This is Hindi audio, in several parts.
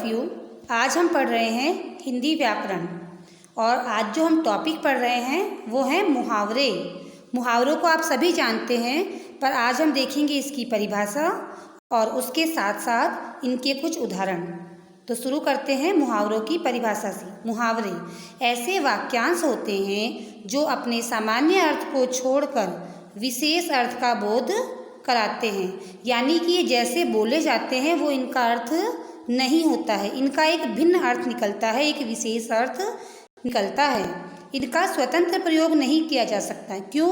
यू। आज हम पढ़ रहे हैं हिंदी व्याकरण और आज जो हम टॉपिक पढ़ रहे हैं वो हैं मुहावरे। मुहावरों को आप सभी जानते हैं, पर आज हम देखेंगे इसकी परिभाषा और उसके साथ साथ इनके कुछ उदाहरण। तो शुरू करते हैं मुहावरों की परिभाषा से। मुहावरे ऐसे वाक्यांश होते हैं जो अपने सामान्य अर्थ को छोड़कर विशेष अर्थ का बोध कराते हैं, यानी कि ये जैसे बोले जाते हैं वो इनका अर्थ नहीं होता है, इनका एक भिन्न अर्थ निकलता है, एक विशेष अर्थ निकलता है। इनका स्वतंत्र प्रयोग नहीं किया जा सकता। क्यों?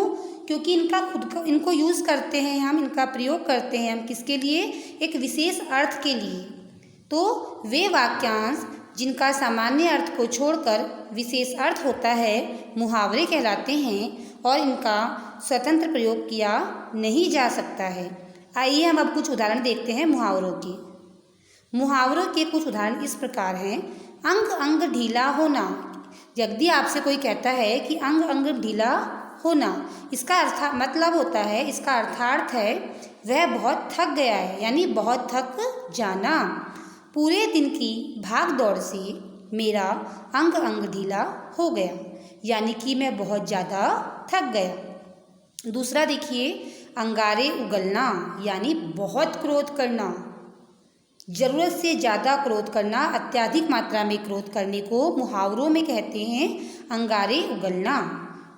क्योंकि इनका खुद का इनको यूज़ करते हैं हम, इनका प्रयोग करते हैं हम किसके लिए? एक विशेष अर्थ के लिए। तो वे वाक्यांश जिनका सामान्य अर्थ को छोड़कर विशेष अर्थ होता है मुहावरे कहलाते हैं और इनका स्वतंत्र प्रयोग किया नहीं जा सकता है। आइए हम अब कुछ उदाहरण देखते हैं मुहावरों के। मुहावरों के कुछ उदाहरण इस प्रकार हैं। अंग अंग ढीला होना। यदि आपसे कोई कहता है कि अंग अंग ढीला होना, इसका मतलब होता है, इसका अर्थार्थ है वह बहुत थक गया है, यानी बहुत थक जाना। पूरे दिन की भाग दौड़ से मेरा अंग अंग ढीला हो गया, यानी कि मैं बहुत ज़्यादा थक गया। दूसरा देखिए, अंगारे उगलना, यानी बहुत क्रोध करना, ज़रूरत से ज़्यादा क्रोध करना, अत्यधिक मात्रा में क्रोध करने को मुहावरों में कहते हैं अंगारे उगलना।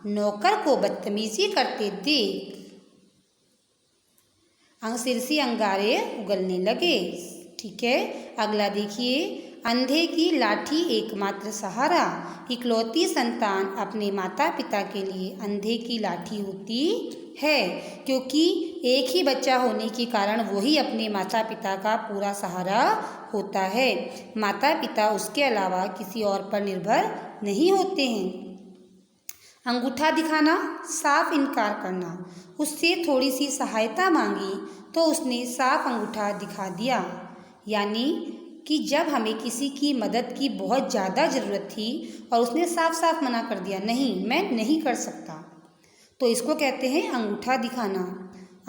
नौकर को बदतमीजी करते देख सिर से अंगारे उगलने लगे। ठीक है, अगला देखिए, अंधे की लाठी एकमात्र सहारा। इकलौती संतान अपने माता पिता के लिए अंधे की लाठी होती है, क्योंकि एक ही बच्चा होने के कारण वही अपने माता पिता का पूरा सहारा होता है। माता पिता उसके अलावा किसी और पर निर्भर नहीं होते हैं। अंगूठा दिखाना, साफ इनकार करना। उससे थोड़ी सी सहायता मांगी तो उसने साफ अंगूठा दिखा दिया, यानी कि जब हमें किसी की मदद की बहुत ज़्यादा ज़रूरत थी और उसने साफ साफ मना कर दिया, नहीं मैं नहीं कर सकता, तो इसको कहते हैं अंगूठा दिखाना।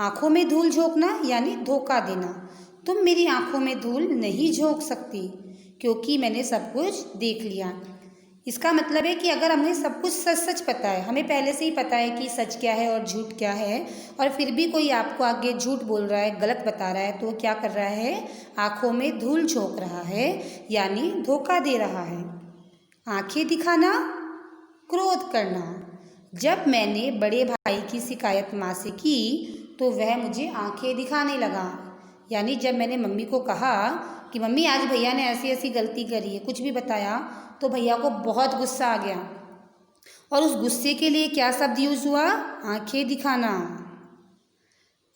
आँखों में धूल झोंकना, यानी धोखा देना। तुम मेरी आँखों में धूल नहीं झोंक सकती क्योंकि मैंने सब कुछ देख लिया। इसका मतलब है कि अगर हमें सब कुछ सच सच पता है, हमें पहले से ही पता है कि सच क्या है और झूठ क्या है, और फिर भी कोई आपको आगे झूठ बोल रहा है, गलत बता रहा है, तो क्या कर रहा है? आँखों में धूल झोंक रहा है, यानी धोखा दे रहा है। आंखें दिखाना, क्रोध करना। जब मैंने बड़े भाई की शिकायत माँ से की तो वह मुझे आंखें दिखाने लगा, यानी जब मैंने मम्मी को कहा कि मम्मी आज भैया ने ऐसी ऐसी गलती करी है, कुछ भी बताया, तो भैया को बहुत गुस्सा आ गया और उस गुस्से के लिए क्या शब्द यूज़ हुआ? आंखें दिखाना।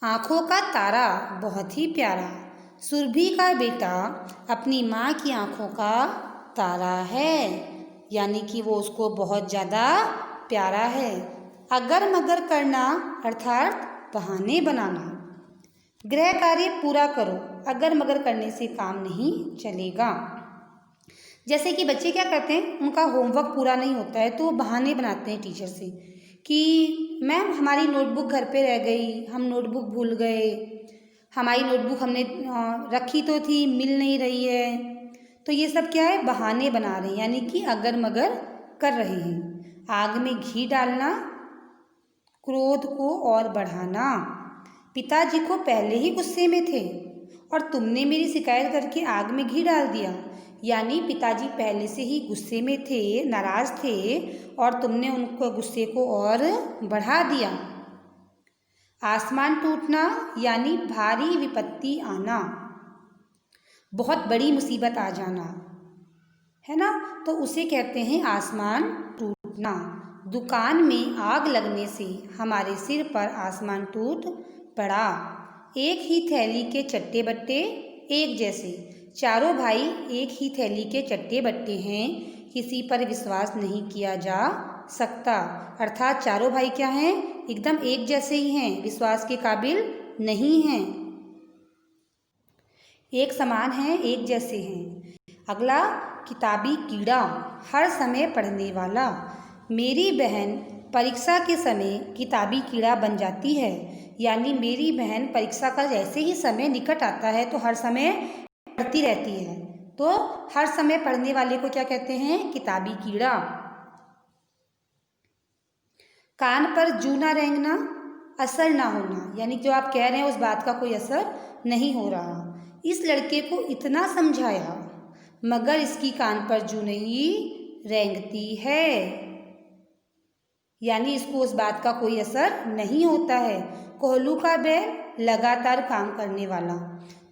आँखों का तारा, बहुत ही प्यारा। सुरभि का बेटा अपनी माँ की आँखों का तारा है, यानी कि वो उसको बहुत ज़्यादा प्यारा है। अगर मगर करना अर्थात बहाने बनाना। गृह कार्य पूरा करो, अगर मगर करने से काम नहीं चलेगा। जैसे कि बच्चे क्या करते हैं, उनका होमवर्क पूरा नहीं होता है तो वो बहाने बनाते हैं टीचर से कि मैम हमारी नोटबुक घर पे रह गई, हम नोटबुक भूल गए, हमारी नोटबुक हमने रखी तो थी, मिल नहीं रही है। तो ये सब क्या है? बहाने बना रहे हैं, यानी कि अगर मगर कर रहे हैं। आग में घी डालना, क्रोध को और बढ़ाना। पिताजी को पहले ही गुस्से में थे और तुमने मेरी शिकायत करके आग में घी डाल दिया, यानी पिताजी पहले से ही गुस्से में थे, नाराज़ थे और तुमने उनको गुस्से को और बढ़ा दिया। आसमान टूटना, यानी भारी विपत्ति आना, बहुत बड़ी मुसीबत आ जाना, है ना, तो उसे कहते हैं आसमान टूटना। दुकान में आग लगने से हमारे सिर पर आसमान टूट पड़ा। एक ही थैली के चट्टे बट्टे एक जैसे। चारों भाई एक ही थैली के चट्टे बट्टे हैं, किसी पर विश्वास नहीं किया जा सकता। अर्थात चारों भाई क्या हैं? एकदम एक जैसे ही हैं, विश्वास के काबिल नहीं हैं, एक समान हैं, एक जैसे हैं। अगला, किताबी कीड़ा, हर समय पढ़ने वाला। मेरी बहन परीक्षा के समय किताबी कीड़ा बन जाती है, यानी मेरी बहन परीक्षा का जैसे ही समय निकट आता है तो हर समय पढ़ती रहती है। तो हर समय पढ़ने वाले को क्या कहते हैं? किताबी कीड़ा। कान पर जू ना रेंगना, असर ना होना, यानी जो आप कह रहे हैं उस बात का कोई असर नहीं हो रहा। इस लड़के को इतना समझाया मगर इसकी कान पर जू नहीं रेंगती है, यानी इसको उस बात का कोई असर नहीं होता है। कोहलू का बैल लगातार काम करने वाला,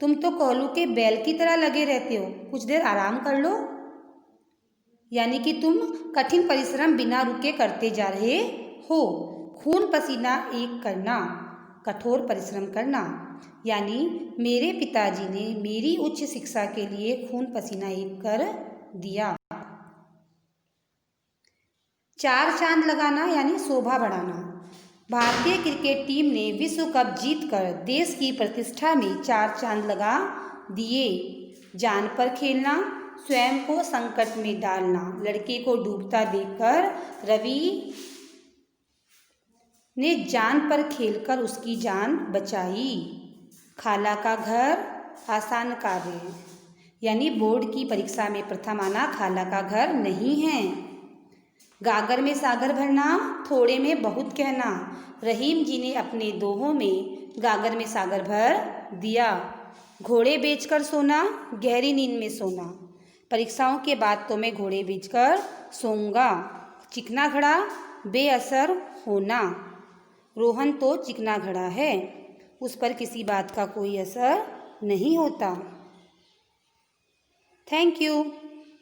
तुम तो कोहलू के बैल की तरह लगे रहते हो, कुछ देर आराम कर लो, यानी कि तुम कठिन परिश्रम बिना रुके करते जा रहे हो। खून पसीना एक करना, कठोर परिश्रम करना, यानी मेरे पिताजी ने मेरी उच्च शिक्षा के लिए खून पसीना एक कर दिया। चार चांद लगाना यानी शोभा बढ़ाना। भारतीय क्रिकेट टीम ने विश्व कप जीतकर देश की प्रतिष्ठा में चार चांद लगा दिए। जान पर खेलना, स्वयं को संकट में डालना। लड़के को डूबता देखकर रवि ने जान पर खेलकर उसकी जान बचाई। खाला का घर आसान कार्य, यानी बोर्ड की परीक्षा में प्रथम आना खाला का घर नहीं है। गागर में सागर भरना, थोड़े में बहुत कहना। रहीम जी ने अपने दोहों में गागर में सागर भर दिया। घोड़े बेचकर सोना, गहरी नींद में सोना। परीक्षाओं के बाद तो मैं घोड़े बेचकर सोऊंगा। चिकना घड़ा बेअसर होना। रोहन तो चिकना घड़ा है, उस पर किसी बात का कोई असर नहीं होता। Thank you.